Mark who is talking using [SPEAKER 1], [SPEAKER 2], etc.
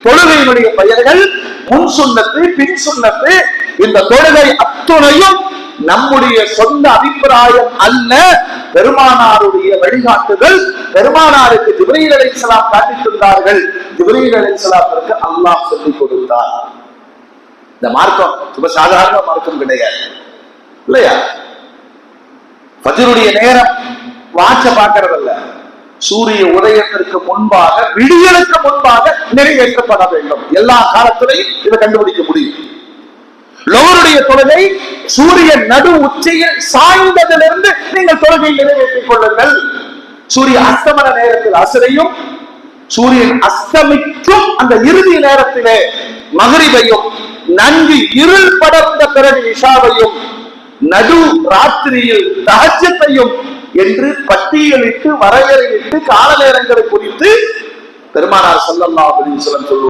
[SPEAKER 1] தொழுகையினுடைய பெயர்கள் முன் சுன்னத்து, பின் சுன்னத்து. இந்த தொழுகை அத்துணையும் நம்முடைய சொந்த அபிப்பிராயம் அல்ல, பெருமானாருடைய வழிகாட்டுதல். பெருமானாருக்கு ஜிப்ரீல் அலைஹிஸ்ஸலாம் காட்டித் தந்தார்கள், ஜிப்ரீல் அலைஹிஸ்ஸலாத்திற்கு அல்லாஹ் சொல்லிக் கொடுத்தார். இந்த மார்க்கம் சுப சாதாரண மார்க்கம் கிடையாது இல்லையா? ஃபஜ்ருடைய நேரம் வாட்ச பார்க்கறதல்ல, சூரிய உதயத்திற்கு முன்பாக, விடியலுக்கு முன்பாக நிறைவேற்றப்பட வேண்டும். எல்லா காலத்திலையும் இதை கண்டுபிடிக்க முடியும். லோருடைய தொழுகை சூரியன் நடு உச்சியில் சாய்ந்ததிலிருந்து நீங்கள் தொழுகையை நிறைவேற்றிக் கொள்ளுங்கள். சூரிய அஸ்தமன நேரத்தில் அஸ்ரையும், சூரியன் அஸ்தமிக்கும் அந்த இறுதி நேரத்திலே மக்ரிபையும், நன்கு இருள் படர்ந்த பிறகு இஷாவையும், நடு ராத்திரியில் தஹஜ்ஜத்தையும் என்று பட்டியலிட்டு வரையறையிட்டு கால நேரங்களை குறித்து பெருமானார் ஸல்லல்லாஹு அலைஹி வஸல்லம் சொல்லுவார்.